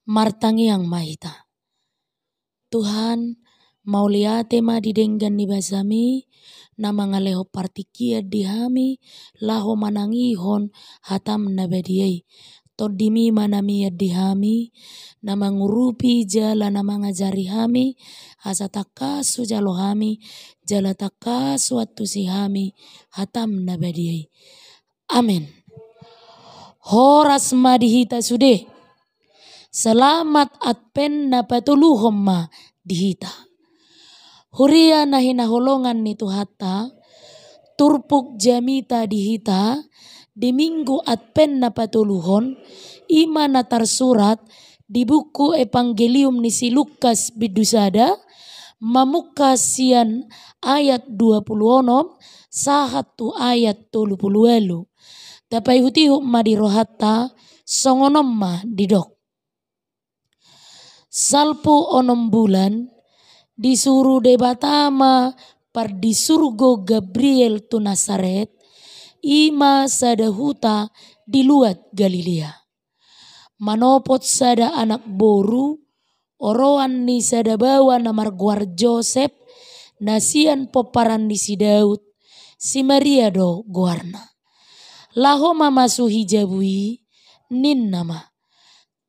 martangi yang mahita. Tuhan mau lihat tema didenggan ni basami nama ngaleho partikia dihami laho manangihon hatam nabadiai. Todimi manami dihami nama ngurupi jala nama ngajari hami asa takasu jalo hami jala takasu atusi hami hatam nabadiai. Amin. Horas madihita sude. Selamat adpen na patuluhom ma dihita. Huria nahina holongan ni Tuhata, turpuk jamita dihita, di minggu adpen na patuluhon, ima na tersurat di buku Evangelium ni si Lukas bidusada, mamuka sian ayat 26, sahatu ayat 30. Dapai hutihu ma dirohata, songonom ma didok. Salpu 6 bulan disuruh debatama par disurgo Gabriel tu Nasaret ima sada huta di luat Galilea. Manopot sada anak boru oroan ni sada bawa namar guar Joseph nasian poparan di si Daud si Maria do guarna. Laho mamasu hijabui nin nama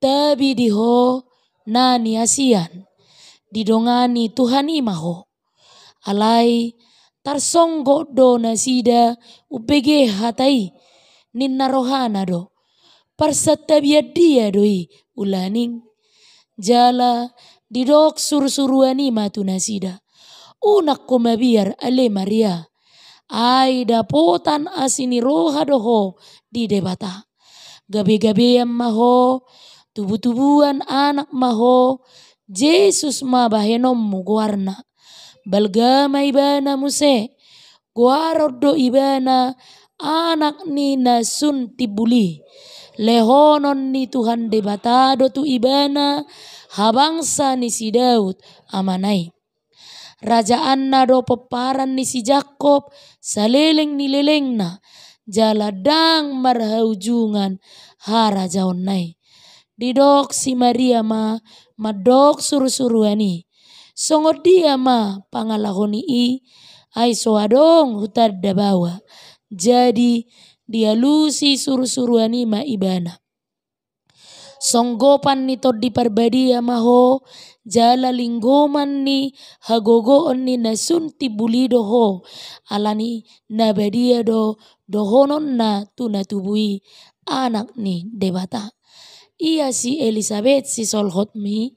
tabi diho nani asian didongani Tuhan imaho alai tarsonggo do nasida upege hatai ninna rohana do parsatabia dia doi ulaning jala didok sur-suruani matu nasida unak komabiar ale Maria ai dapotan asini roha doho di debata gabe-gabean maho tubu-tubuan anak maho Yesus ma bahenom muguarna balgama ibana muse guarodo ibana anak ni nasun tibuli lehonon ni Tuhan debatado tu ibana habangsa ni si Daud amanai rajaan na do peparan ni si Jakob saleleng ni lelengna jaladang marhaujungan harajaon nai didok si Maria ma madok suru-suruani songot dia ma pangalahoni i ai soadong hutad dabawa jadi dia lusi suru-suruani ma ibana songgopan ni tod di parbadia maho jala linggoman ni hagogoon ni nasunti bulido ho alani nabadia do dohonon na tunatubui anak ni debata. Ia si Elizabeth si solhotmi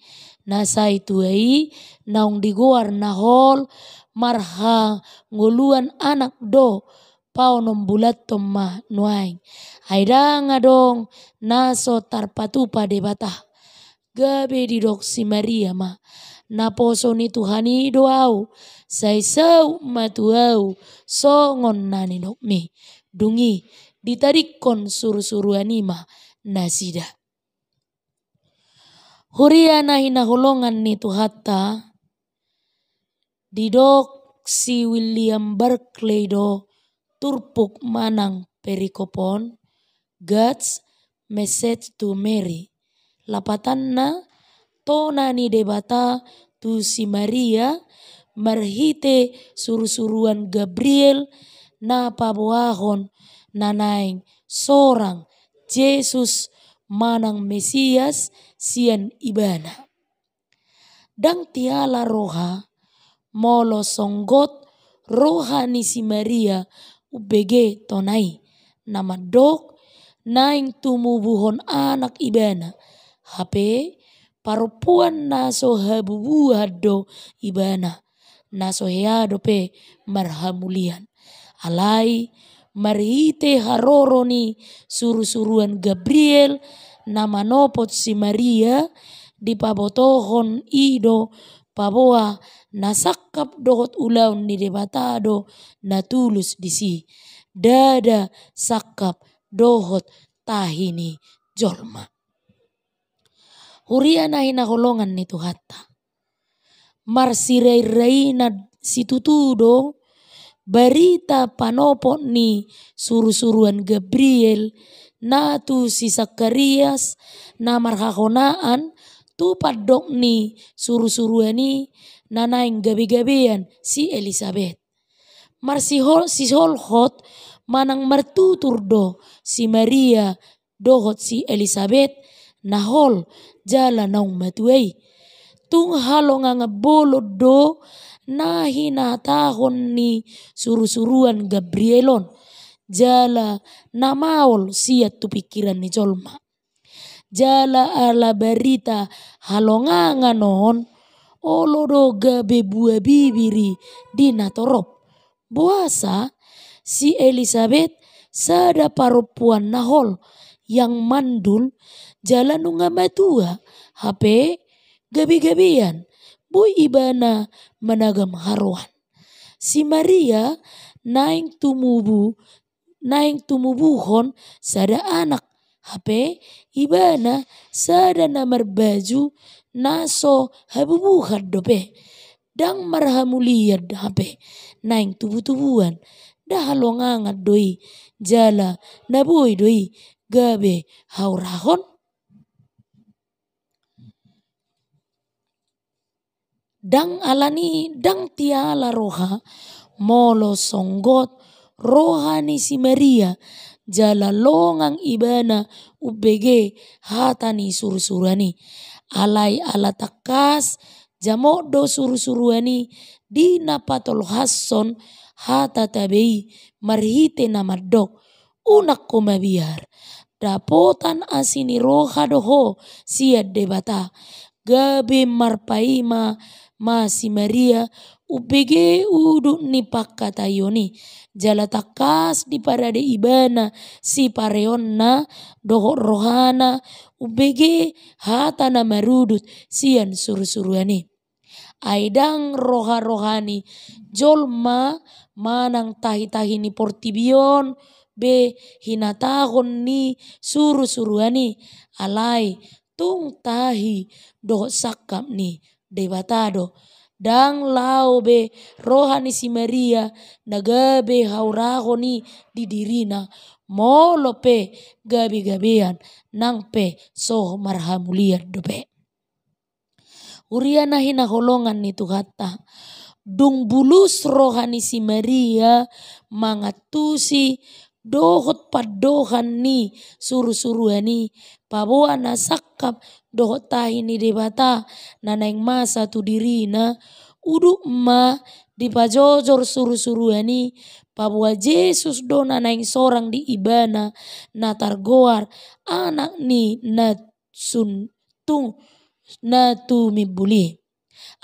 nasai tuai naung diguar nahol marha nguluan anak do paunom bulat tomma nuaing haida ngadong naso tarpatupa debata gabe didok si Maria ma naposo ni Tuhani doau sai sau matuau songon nani nokmi dungi ditarikon suru-suruani ma nasida. Huria nahina holongan ni Tuhata didok si William Barclay do turpuk manang perikopon God's message to Mary lapatanna tona ni debata tu si Maria marhite suru-suruan Gabriel na pabuahon nanaing sorang Yesus manang Mesias sian ibana. Dang tiala roha molo songgot roha ni si Maria ubege tonai nama dok naing tumubuhon anak ibana hape parupuan naso habubuhado ibana naso heado pe marhamulian alai marhite haroro ni suru-suruan Gabriel nama nopot si Maria di pabotohon ido paboa nasakap dohot ulaun ni debatado natulus disi dada sakap dohot tahini jolma. Huria nahina holongan ni Tuhata marsirai-raina situtudo barita panopot ni suru-suruan Gabriel natu si Zakarias na marhahonaan tu padok ni suru-suruani nanaing gabe-gabean si Elisabeth. Mar si holhot manang martutur do si Maria dohot si Elisabeth nahol jala naung matuai. Tung halo nga bolod do na hinatahon ni suru-suruan Gabrielon jala namaol siat tu pikiran ni jolma. Jala ala berita halonganga non olodo gabe bua bibiri di natorop. Buasa si Elisabeth sada parupuan nahol yang mandul jalan nunga matua hape gabi-gabian boy ibana managam haruan. Si Maria naing tumubuhon sada anak hape ibana sada namar baju naso habubuhat dope. Dang marhamuliyad hape naing tubu-tubuan dah halongangat doi jala naboi doi gabe haurahon. Dang alani dang tiala roha molo songgot rohani si Maria jala longang ibana ubege hatani suru-suruani alai ala takas jamodo suru-suruani di napatol hasson hata tabei marhite namadok unak komabiar dapotan asini roha doho siad debata gabe marpaima si Maria ubege uduk ni pakatayoni jala takas di parade ibana si pareonna doho rohana ubege hata namarudut sian suru-suruani. Aidang roha-rohani jolma manang tahi-tahi ni portibion be hinatahon ni suru-suruani alai tung tahi doh sakap ni debatado dang lau be rohani si Maria nagabe haurahoni di dirina molo pe gabe-gabean nang pe soh marhamuliat dope. Uriana hina holongan ni tuhata. Dung bulus rohani si Maria mangatusi dohot padohan ni suru-suruani paboa na sakap dohot tahi ni debata nanaing masa tu dirina uduk ma di pajojor suru-suruani paboa Yesus do nanaing sorang di ibana natargoar anak ni natumi buli.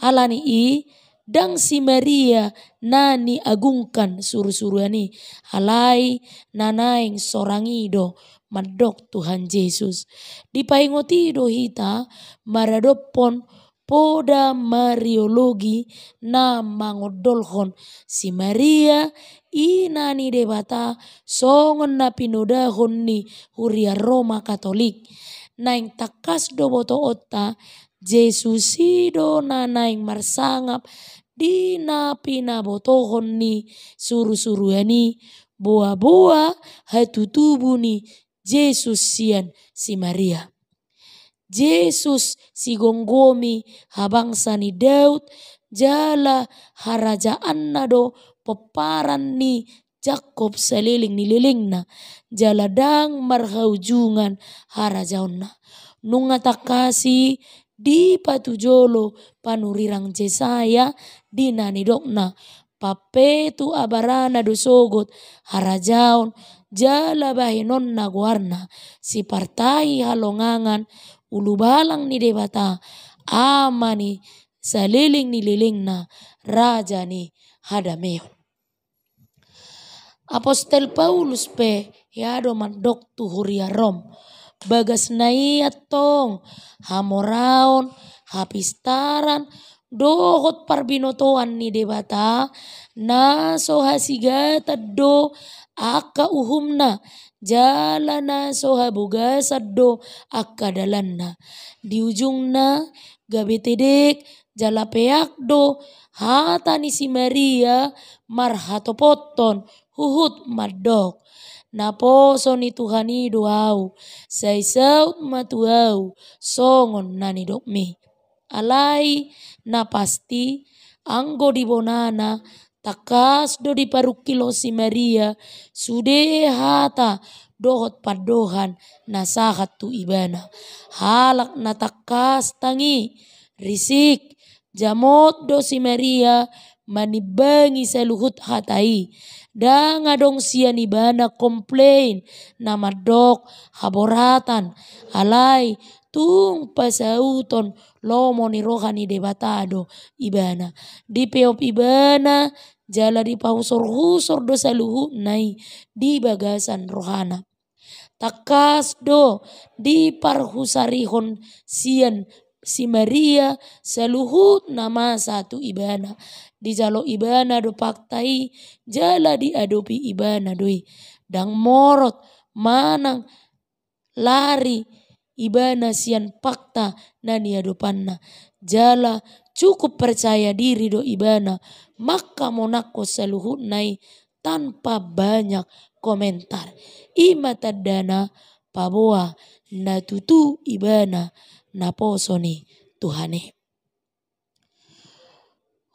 Alani i dang si Maria nani agungkan suru-suruani alai nanaing sorangido madok Tuhan Yesus. Dipaingoti do hita maradopon poda mariologi na mangodolhon si Maria inani debata songon na pinodahon ni huria Roma Katolik. Naing takas do boto otta Yesus sido nanaing marsangap di napi nabotohon ni suru-suruani boa-boa hatu tubuh ni Yesus sian si Maria. Yesus si gonggomi habangsa ni Daud jala harajaan na do peparan ni Jakob seliling ni lilingna jala dang marhaujungan harajaonna nunga takasi di patujolo panurirang Jesaya di nani dokna papetu abarana dosogot harajaon jala bahinon na guarna si partai halongangan ulu balang ni debata amani seliling ni lilingna raja ni hadameon. Apostel Paulus pe yado mandok tu huria Rom bagas naiat tong hamoraon hapistaran dohot parbinotoan ni debata na sohasigata do aka uhumna jala na sohabugasad do aka dalanna di ujungna gabetedek jala peak do hata ni si Maria marhatopoton huhut madok naposo ni Tuhani doau, sai saut matuau, songon nani dokmi. Alai na pasti anggo di bonana takas do di parukilo si Maria sude hata dohot padohan nasahat tu ibana. Halak na takas tangi risik jamot do si Maria manibangi saluhut hatai. Danga dong sian ibana komplain nama dok haboratan alai tung pasauton lomo ni rohani debatado ibana. Di peop ibana jala di pahusor-husor do saluhu nai di bagasan rohana. Takas do di parhusarihon sian si Maria saluhut nama satu ibana. Di jalo ibana do paktai jala di adopi ibana doi. Dang morot manang lari ibana sian fakta nani adopanna. Jala cukup percaya diri do ibana maka monako saluhut nai tanpa banyak komentar. Ima tadana paboa na tutu ibana na posoni Tuhane.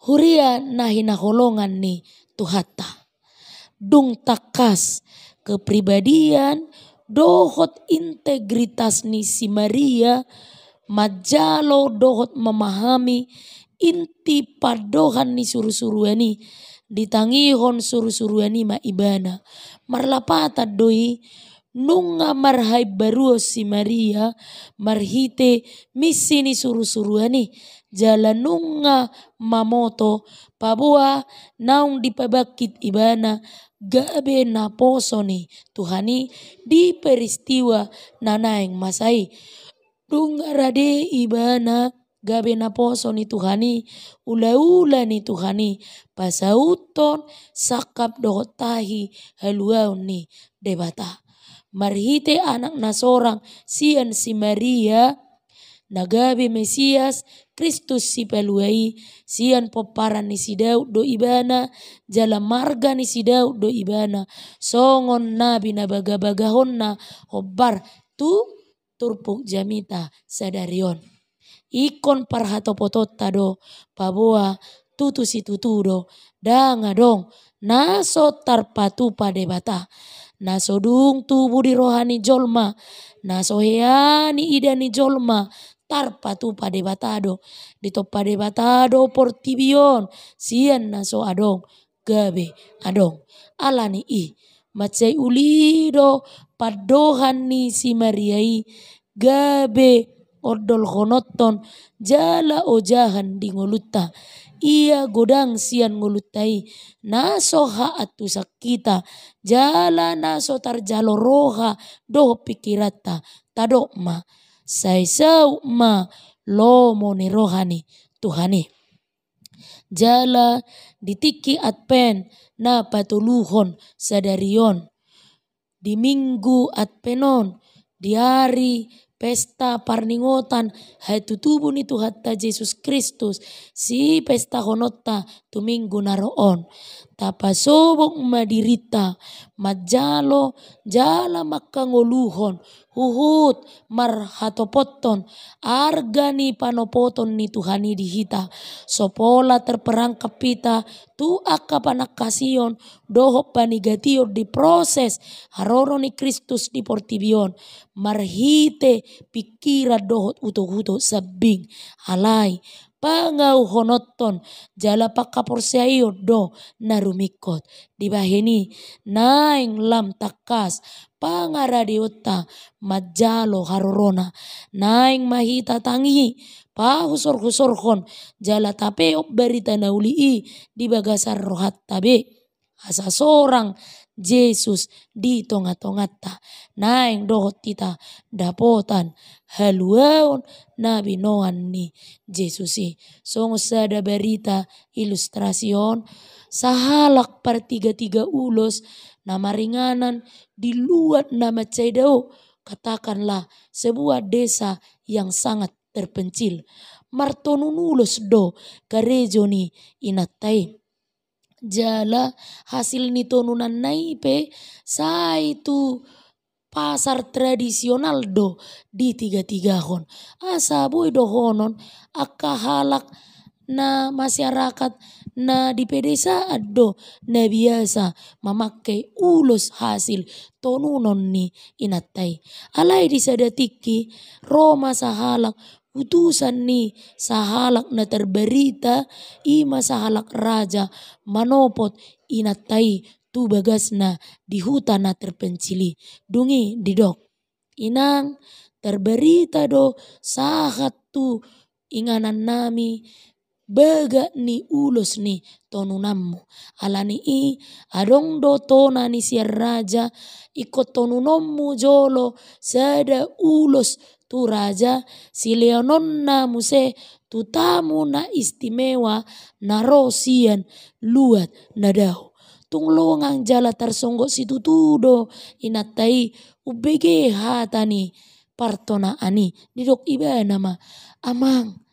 Huria nahi naholongan ni Tuhata. Dung takas kepribadian dohot integritas ni si Maria majalo dohot memahami inti padohan ni suru-suruani ditangihon suru-suruani ma ibana. Marlapata doi nunga marhai baruo si Maria marhite misi ni suru-suruani jala nunga mamoto pabua naung dipabakit ibana gabe na poso ni Tuhani di peristiwa nanaeng masai. Dunga rade ibana gabe na poso ni Tuhani ula-ula ni Tuhani pasauton sakap dohotahi haluaun ni debata. Marhite anak na sorang sian si Maria nagabe Mesias Kristus si paluai sian poparan ni si Daud do ibana jala marga ni si Daud do ibana songon nabi na baga-bagahon na hobbar tu turpuk jamita sadarion. Ikon parhatopototta do paboa tutu si tutudo danga dong naso tarpatu padebata. Naso dung tubuh di rohani jolma naso heani idani jolma tarpatu padebatado dito padebatado portibion sian naso adong gabe adong alani i macai ulido padohan ni si Mariai gabe odol honoton jala ojahan di ngolutta. Ia godang sian ngolutai naso haatu sakita jala naso tarjalo roha doh pikirata tadok ma saisau ma lomo ni rohani Tuhani. Jala ditiki adpen na patuluhon sadarion di minggu adpenon di hari pesta parningotan hai tutubu ni Tuhata Yesus Kristus si pesta honotta tu minggu naroon tapasobok madirita majalo jala makangoluhon huhut marhatopoton argani panopoton ni Tuhani dihita sopola terperangkap pita tu akapanakasion doho panigatior di proses haroro ni Kristus di portibion marhite pikira dohot uto-uto sabing alai pangau honoton jala pakaporsaio do narumikot dibaheni naing lam takas pangaradiota majalo harorona naing mahita tangi pahusor-husorhon jala tapeok berita naulii di bagasar rohat tabe asa sorang Yesus di tonga-tongata naing dohot tita dapotan haluaon nabi noan ni Yesusi songo sada berita ilustrasion sahalak par tiga-tiga ulos nama ringanan diluat nama cedau katakanlah sebuah desa yang sangat terpencil martonunulos do karejo ni inatai Jala hasil ni tonunan naipe sa itu pasar tradisional do di tiga hon. Asa boy do honon akka halak na masyarakat na di pedesaan do na biasa memakai ulos hasil tonunon ni inatai. Alai di sadatiki Roma sahalak utusan ni sahalak na terberita ima sahalak raja manopot inatai tu bagas na di hutan na terpencili dungi didok inang terberita do sahat tu inganan nami baga ni ulos ni tonunammu alani i adong do tona ni siar raja ikut tonunommu jolo sada ulos tu raja si leonon na muse tu tamu na istimewa na rosian luat na dahu tunglongang jala tarsonggok situ tudo inatai ubege hatani partona ani didok iba nama amang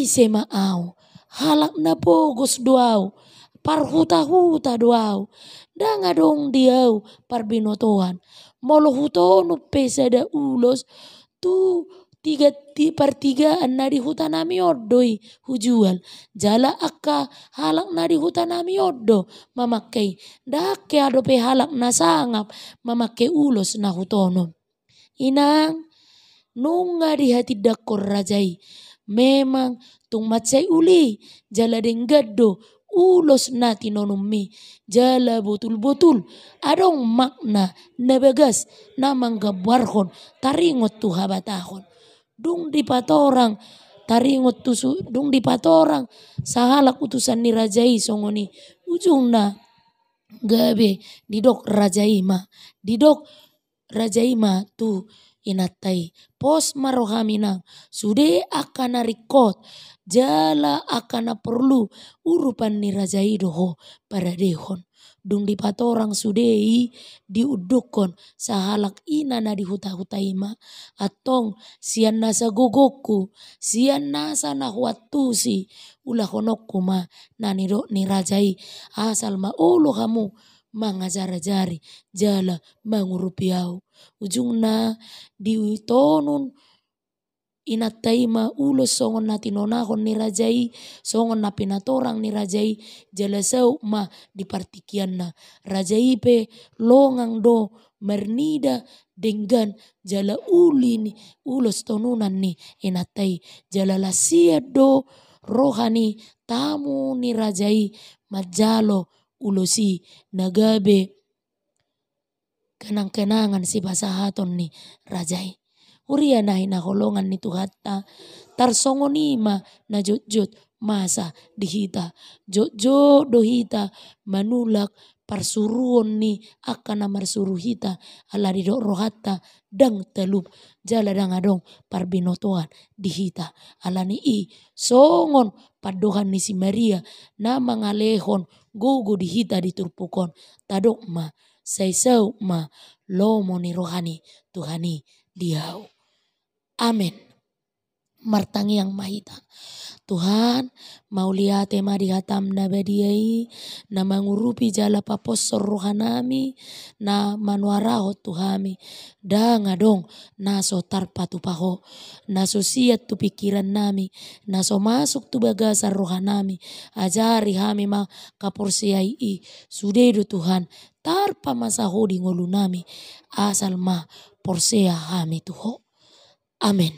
sema au halak na pogos doau parhuta-huta doau danga dong diau parbinotoan molo hutono pesada ulos tu pertigaan na di hutanami oddoi hujual jala akka halak na di hutanami oddo mamakai dake adope halak na sangap mamakai ulos na hutono inang nunga di hati dakor rajai memang tung macai uli jala denggado ulos na tinonumi jala botul-botul adong makna nabagas na manggabarhon taringot tu habatahon dung di patorang taringot tu dung di patorang sahalak utusan ni rajai songoni ujung na gabe didok rajaima tu inatai pos marohamina sude akan narikot jala akan perlu urupan ni rajai doho para dehon dung di patorang sudei diudukon sahalak ina na di huta-hutaima atong sian nasa gogoku sian nasa na huatusi ulah honokku ma nani do ni rajai asal ma olo kamu mangajari jala mangurupiau ujungna di tonun inataima ulos songon na tinonahon ni rajai songon na pinatorang ni rajai jala sau ma di partikian na rajai pe longang do mernida denggan jala uli ni ulos tonunan ni inatai jala lasia do rohani tamu ni rajai majalo ulosi nagabe kenang-kenangan si basahaton ni rajai. Uria nahi na holongan ni tuhatta tarsongonima na jot-jot masa dihita. Jot-jot dohita manulak parsuruon ni akan namar suruhita ala didok rohatta dang telup jala dang adong parbinotoan dihita alani i songon padohan ni si Maria na mangalehon gogo dihita diturpukon tadok ma saisau ma lomo ni rohani Tuhani diau. Amin. Martangi yang mahita. Tuhan mau lihat ma dihatam na badiai na mangurupi jala paposor rohanami na manuaraho Tuhami dang adong na so tarpatu paho na so siat tu pikiran nami na so masuk tu bagasar rohanami ajari hami ma kaporsiai i sudedo Tuhan tarpa masaho di ngolu nami asal ma porsea hami tuho. Amin.